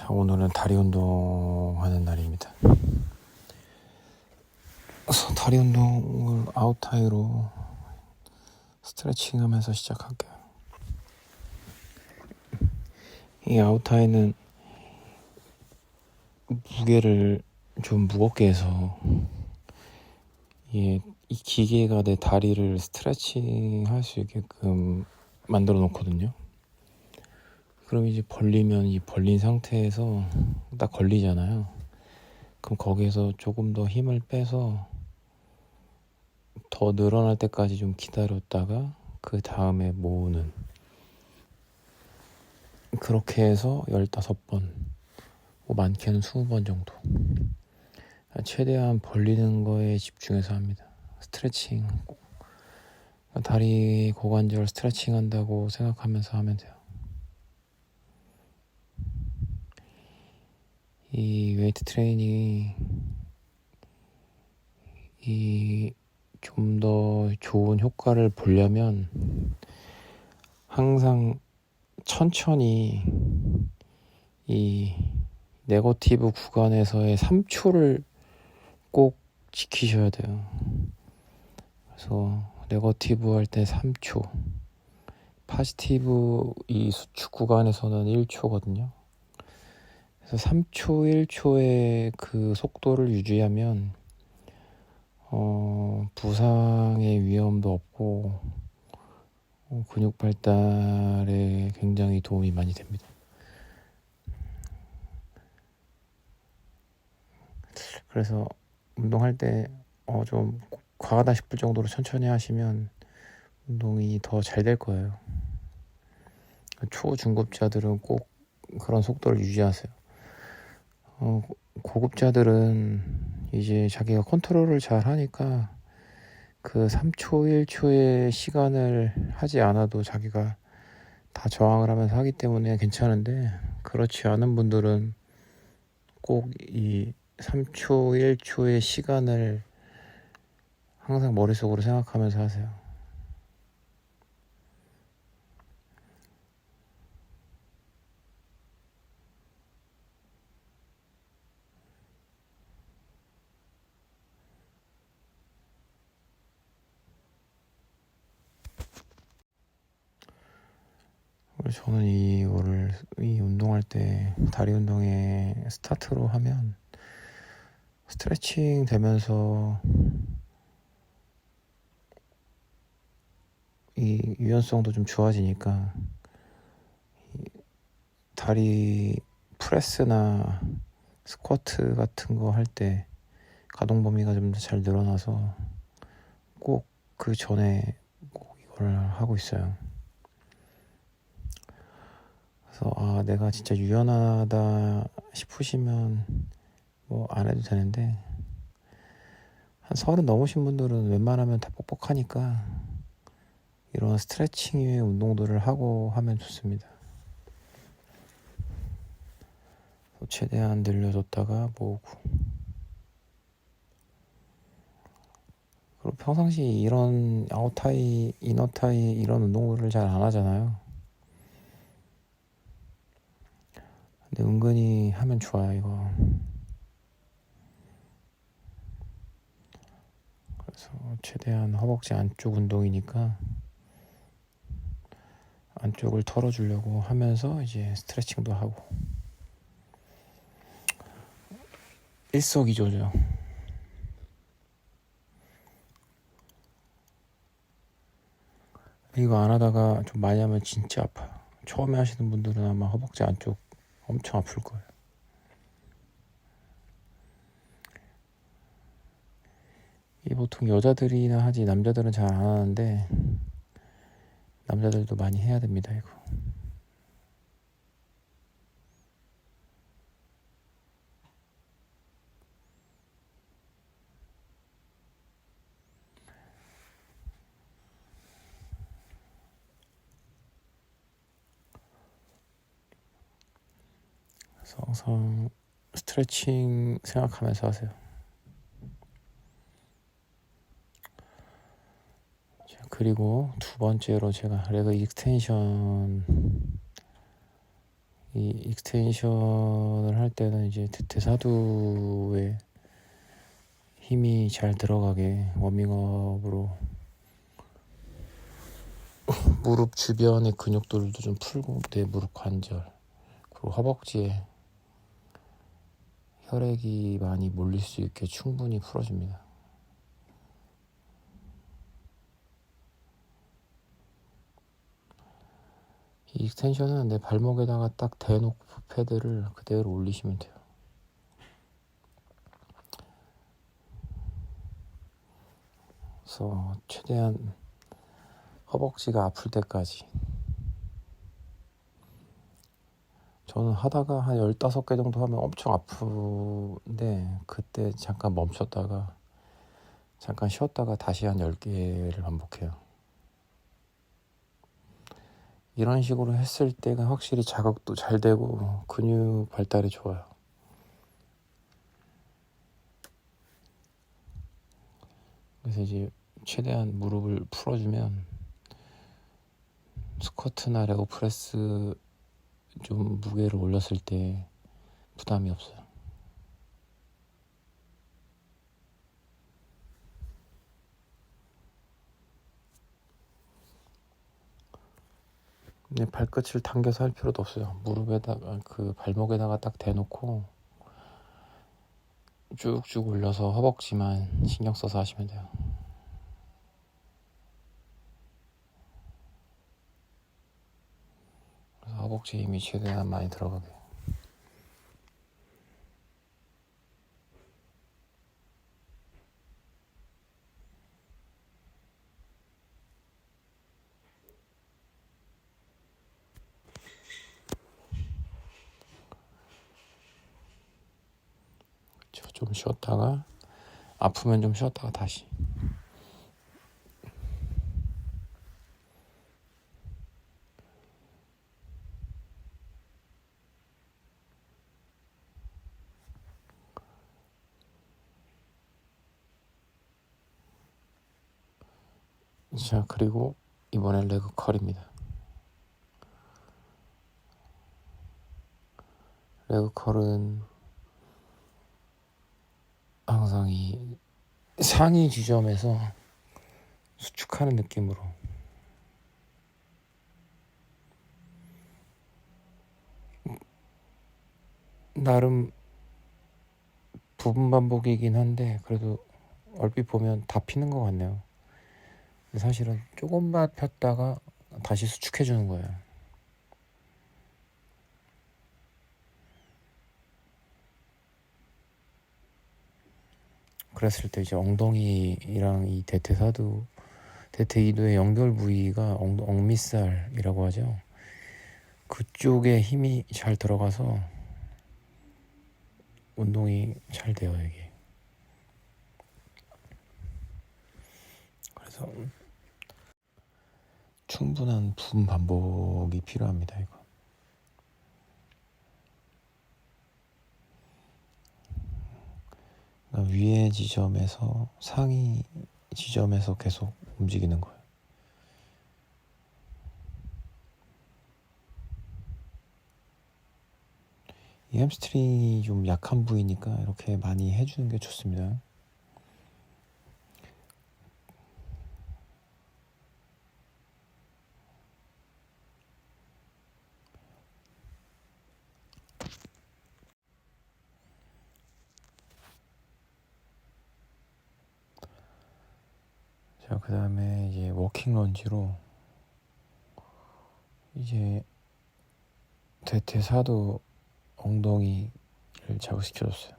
자, 오늘은 다리 운동하는 날입니다. 그래서 다리 운동을 아웃타이로 스트레칭 하면서 시작할게요. 이 아웃타이는 무게를 좀 무겁게 해서 이 기계가 내 다리를 스트레칭 할 수 있게끔 만들어 놓거든요. 그럼 이제 벌리면 이 벌린 상태에서 딱 걸리잖아요. 그럼 거기에서 조금 더 힘을 빼서 더 늘어날 때까지 좀 기다렸다가 그 다음에 모으는, 그렇게 해서 15번, 뭐 많게는 20번 정도, 최대한 벌리는 거에 집중해서 합니다. 스트레칭, 다리 고관절 스트레칭 한다고 생각하면서 하면 돼요. 이 웨이트 트레이닝이 좀 더 좋은 효과를 보려면 항상 천천히 이 네거티브 구간에서의 3초를 꼭 지키셔야 돼요. 그래서 네거티브 할 때 3초, 파지티브 이 수축 구간에서는 1초거든요. 그래서 3초, 1초의 그 속도를 유지하면 부상의 위험도 없고 근육 발달에 굉장히 도움이 많이 됩니다. 그래서 운동할 때 좀 과하다 싶을 정도로 천천히 하시면 운동이 더 잘 될 거예요. 초중급자들은 꼭 그런 속도를 유지하세요. 고급자들은 이제 자기가 컨트롤을 잘 하니까 그 3초, 1초의 시간을 하지 않아도 자기가 다 저항을 하면서 하기 때문에 괜찮은데, 그렇지 않은 분들은 꼭 이 3초, 1초의 시간을 항상 머릿속으로 생각하면서 하세요. 그래서 저는 이 운동할 때 다리 운동에 스타트로 하면 스트레칭 되면서 이 유연성도 좀 좋아지니까 다리 프레스나 스쿼트 같은 거 할 때 가동 범위가 좀 더 잘 늘어나서 꼭 그 전에 꼭 이걸 하고 있어요. 그래서 내가 진짜 유연하다 싶으시면 뭐 안 해도 되는데, 한 30 넘으신 분들은 웬만하면 다 뻑뻑하니까 이런 스트레칭 위의 운동들을 하고 하면 좋습니다. 최대한 늘려줬다가 모으고. 그리고 평상시 이런 아웃타이, 이너타이 이런 운동들을 잘 안 하잖아요. 근데 은근히 하면 좋아요, 이거. 그래서 최대한 허벅지 안쪽 운동이니까 안쪽을 털어주려고 하면서 이제 스트레칭도 하고. 일석이조죠. 이거 안 하다가 좀 많이 하면 진짜 아파요. 처음에 하시는 분들은 아마 허벅지 안쪽 엄청 아플 거예요. 이 보통 여자들이나 하지 남자들은 잘 안 하는데 남자들도 많이 해야 됩니다, 이거. 그래서 항상 스트레칭 생각하면서 하세요. 그리고 두 번째로 제가 레그 익스텐션 이 익스텐션을 할 때는 이제 대퇴사두에 힘이 잘 들어가게 워밍업으로 무릎 주변의 근육들도 좀 풀고, 내 무릎 관절 그리고 허벅지에 혈액이 많이 몰릴 수 있게 충분히 풀어줍니다. 이 익스텐션은 내 발목에다가 딱 대놓고 패드를 그대로 올리시면 돼요. 그래서 최대한 허벅지가 아플 때까지. 저는 하다가 한 15개 정도 하면 엄청 아픈데, 그때 잠깐 멈췄다가 잠깐 쉬었다가 다시 한 10개를 반복해요. 이런 식으로 했을 때가 확실히 자극도 잘 되고 근육 발달이 좋아요. 그래서 이제 최대한 무릎을 풀어주면 스쿼트나 레그프레스 좀 무게를 올렸을 때 부담이 없어요. 근데 발끝을 당겨서 할 필요도 없어요. 무릎에다가 그 발목에다가 딱 대놓고 쭉쭉 올려서 허벅지만 신경 써서 하시면 돼요. 그래서 허벅지 힘이 최대한 많이 들어가게. 좀 쉬었다가 아프면 좀 쉬었다가 다시. 자, 그리고 이번엔 레그 컬입니다. 레그 컬은 항상 이 상위 지점에서 수축하는 느낌으로, 나름 부분 반복이긴 한데 그래도 얼핏 보면 다 피는 것 같네요. 사실은 조금만 폈다가 다시 수축해 주는 거예요. 그랬을 때 이제 엉덩이랑 이 대퇴사두, 대퇴이두의 연결 부위가 억밑살이라고 하죠. 그쪽에 힘이 잘 들어가서 운동이 잘 돼요, 이게. 그래서 충분한 부분 반복이 필요합니다, 이거. 그러니까 위의 지점에서 상위 지점에서 계속 움직이는 거예요. 이 햄스트링이 좀 약한 부위니까 이렇게 많이 해주는 게 좋습니다. 자, 그 다음에 이제 워킹 런지로 이제 대퇴사두 엉덩이를 자극시켜줬어요.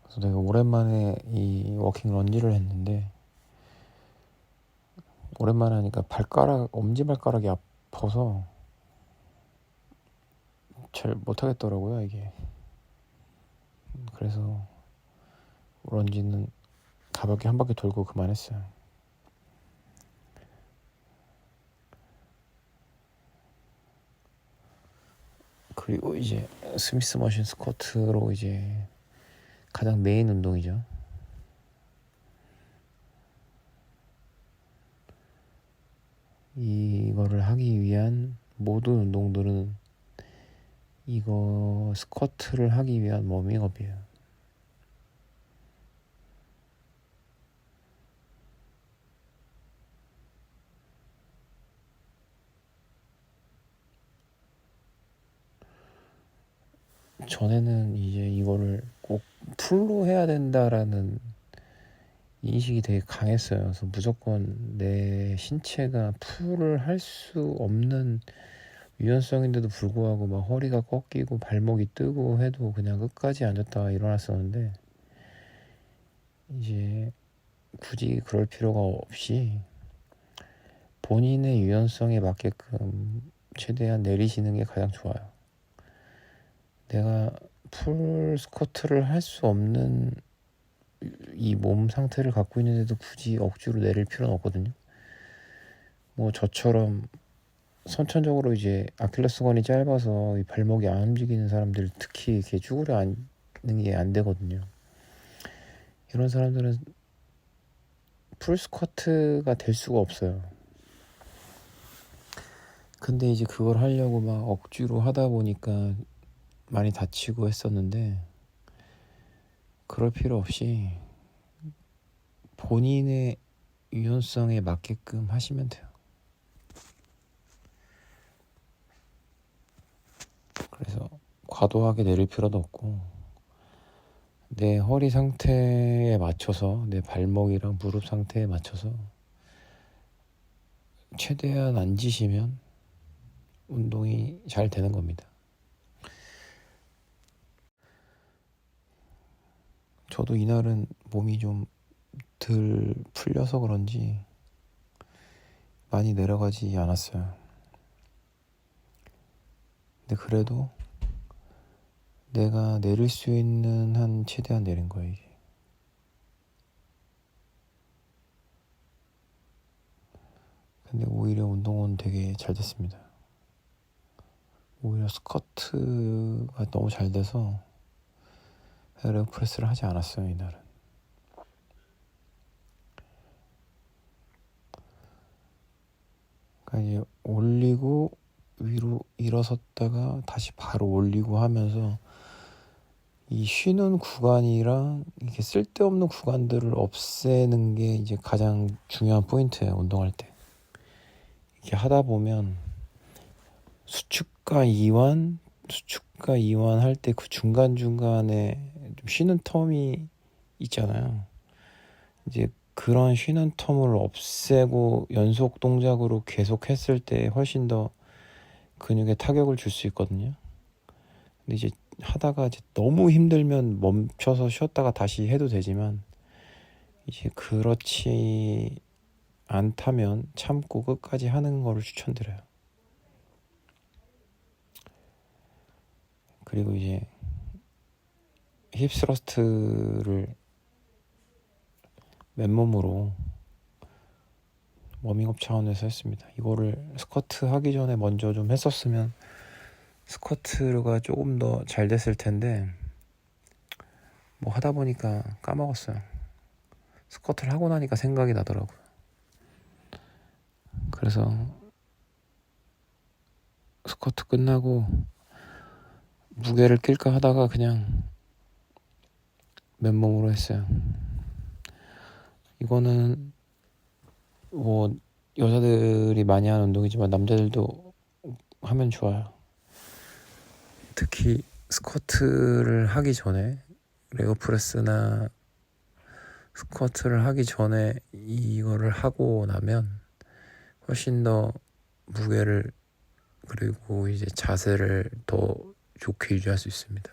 그래서 내가 오랜만에 이 워킹 런지를 했는데, 오랜만에 하니까 엄지발가락이 아파서 잘 못하겠더라고요, 이게. 그래서 런지는 가볍게 한 바퀴 돌고 그만했어요. 그리고 이제 스미스 머신 스쿼트로 이제 가장 메인 운동이죠. 이걸 이거를 하기 위한 모든 운동들은 이거 스쿼트를 하기 위한 워밍업이에요. 전에는 이제 이거를 꼭 풀로 해야 된다라는 인식이 되게 강했어요. 그래서 무조건 내 신체가 풀을 할 수 없는 유연성인데도 불구하고 막 허리가 꺾이고 발목이 뜨고 해도 그냥 끝까지 앉았다가 일어났었는데, 이제 굳이 그럴 필요가 없이 본인의 유연성에 맞게끔 최대한 내리시는 게 가장 좋아요. 내가 풀 스쿼트를 할 수 없는 이 몸 상태를 갖고 있는데도 굳이 억지로 내릴 필요는 없거든요. 뭐 저처럼 선천적으로 이제 아킬레스건이 짧아서 이 발목이 안 움직이는 사람들, 특히 이렇게 쭈그려 앉는 게 안 되거든요. 이런 사람들은 풀 스쿼트가 될 수가 없어요. 근데 이제 그걸 하려고 막 억지로 하다 보니까 많이 다치고 했었는데, 그럴 필요 없이 본인의 유연성에 맞게끔 하시면 돼요. 그래서 과도하게 내릴 필요도 없고, 내 허리 상태에 맞춰서, 내 발목이랑 무릎 상태에 맞춰서 최대한 앉으시면 운동이 잘 되는 겁니다. 저도 이날은 몸이 좀 덜 풀려서 그런지 많이 내려가지 않았어요. 근데 그래도 내가 내릴 수 있는 한 최대한 내린 거예요, 이게. 근데 오히려 운동은 되게 잘 됐습니다. 오히려 스쿼트가 너무 잘 돼서 레그 프레스를 하지 않았어요, 이날은. 그러니까 이제 올리고 위로 일어섰다가 다시 바로 올리고 하면서 이 쉬는 구간이랑 이렇게 쓸데없는 구간들을 없애는 게 이제 가장 중요한 포인트예요, 운동할 때. 이렇게 하다 보면 수축과 이완 할 때 그 중간중간에 좀 쉬는 텀이 있잖아요. 이제 그런 쉬는 텀을 없애고 연속 동작으로 계속 했을 때 훨씬 더 근육에 타격을 줄 수 있거든요. 근데 이제 하다가 이제 너무 힘들면 멈춰서 쉬었다가 다시 해도 되지만, 이제 그렇지 않다면 참고 끝까지 하는 거를 추천드려요. 그리고 이제 힙 스러스트를 맨몸으로 워밍업 차원에서 했습니다. 이거를 스쿼트 하기 전에 먼저 좀 했었으면 스쿼트가 조금 더 잘 됐을 텐데, 뭐 하다 보니까 까먹었어요. 스쿼트를 하고 나니까 생각이 나더라고요. 그래서 스쿼트 끝나고 무게를 낄까 하다가 그냥 맨몸으로 했어요. 이거는 뭐 여자들이 많이 하는 운동이지만 남자들도 하면 좋아요. 특히 스쿼트를 하기 전에, 레그 프레스나 스쿼트를 하기 전에 이거를 하고 나면 훨씬 더 무게를, 그리고 이제 자세를 더 좋게 유지할 수 있습니다.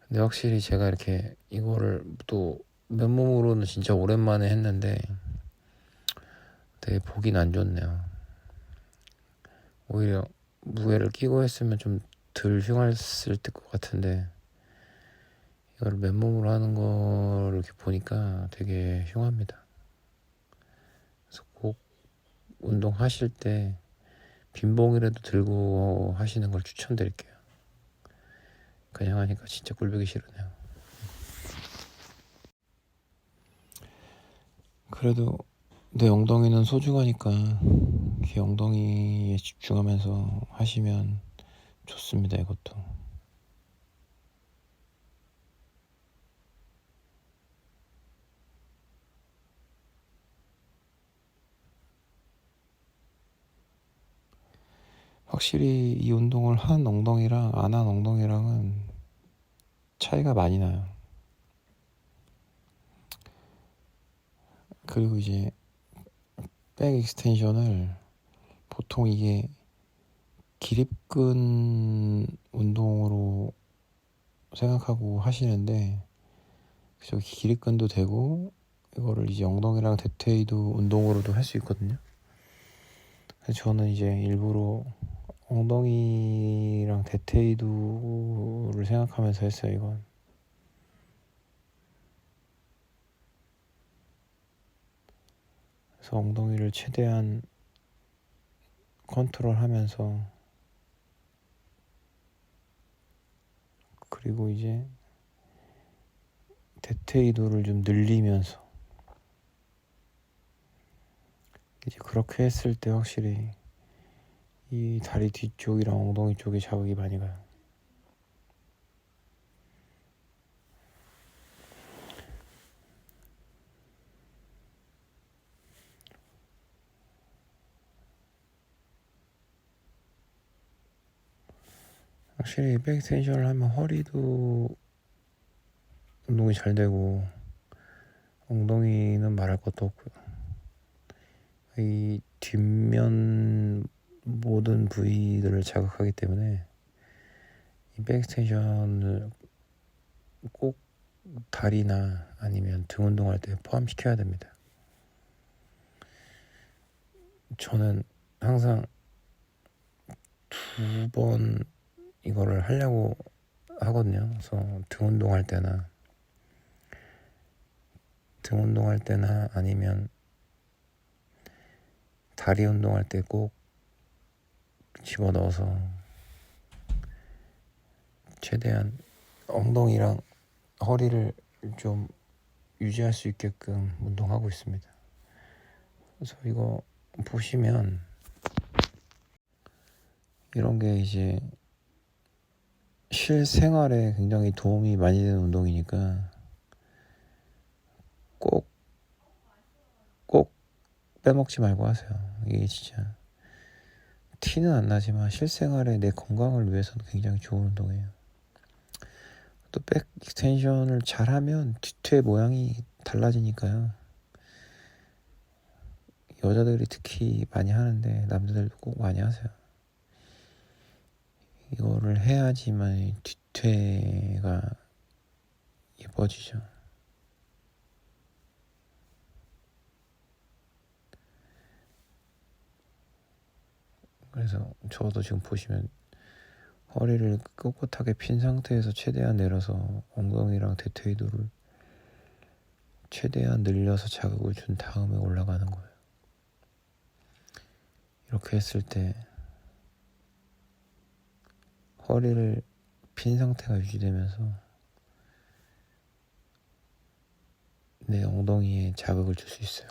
근데 확실히 제가 이렇게 이거를 또 맨몸으로는 진짜 오랜만에 했는데 되게 보긴 안 좋네요. 오히려 무게를 끼고 했으면 좀 덜 흉했을 것 같은데, 이걸 맨몸으로 하는 걸 이렇게 보니까 되게 흉합니다. 그래서 꼭 운동하실 때 빈봉이라도 들고 하시는 걸 추천드릴게요. 그냥 하니까 진짜 꼴보기 싫으네요. 그래도 내 엉덩이는 소중하니까 그 엉덩이에 집중하면서 하시면 좋습니다, 이것도. 확실히 이 운동을 한 엉덩이랑 안 한 엉덩이랑은 차이가 많이 나요. 그리고 이제 백 익스텐션을 보통 이게 기립근 운동으로 생각하고 하시는데, 그래서 기립근도 되고 이거를 이제 엉덩이랑 대퇴이도 운동으로도 할 수 있거든요. 그래서 저는 이제 일부러 엉덩이랑 대퇴이도를 생각하면서 했어요, 이건. 그래서 엉덩이를 최대한 컨트롤하면서, 그리고 이제 대퇴이도를 좀 늘리면서, 이제 그렇게 했을 때 확실히 이 다리 뒤쪽이랑 엉덩이 쪽에 자극이 많이 가요. 확실히 백 익스텐션을 하면 허리도 운동이 잘 되고 엉덩이는 말할 것도 없고요. 이 뒷면 모든 부위들을 자극하기 때문에 이 백 익스텐션을 꼭 다리나 아니면 등 운동할 때 포함시켜야 됩니다. 저는 항상 2번 이거를 하려고 하거든요. 그래서 등 운동할 때나 아니면 다리 운동할 때 꼭 집어넣어서 최대한 엉덩이랑 허리를 좀 유지할 수 있게끔 운동하고 있습니다. 그래서 이거 보시면 이런 게 이제 실생활에 굉장히 도움이 많이 되는 운동이니까 꼭 빼먹지 말고 하세요. 이게 진짜 티는 안 나지만 실생활에 내 건강을 위해서는 굉장히 좋은 운동이에요. 또 백 익스텐션을 잘하면 뒤퇴 모양이 달라지니까요. 여자들이 특히 많이 하는데 남자들도 꼭 많이 하세요. 이거를 해야지만 뒤퇴가 예뻐지죠. 그래서 저도 지금 보시면 허리를 꼿꼿하게 핀 상태에서 최대한 내려서 엉덩이랑 대퇴이도를 최대한 늘려서 자극을 준 다음에 올라가는 거예요. 이렇게 했을 때 허리를 핀 상태가 유지되면서 내 엉덩이에 자극을 줄 수 있어요.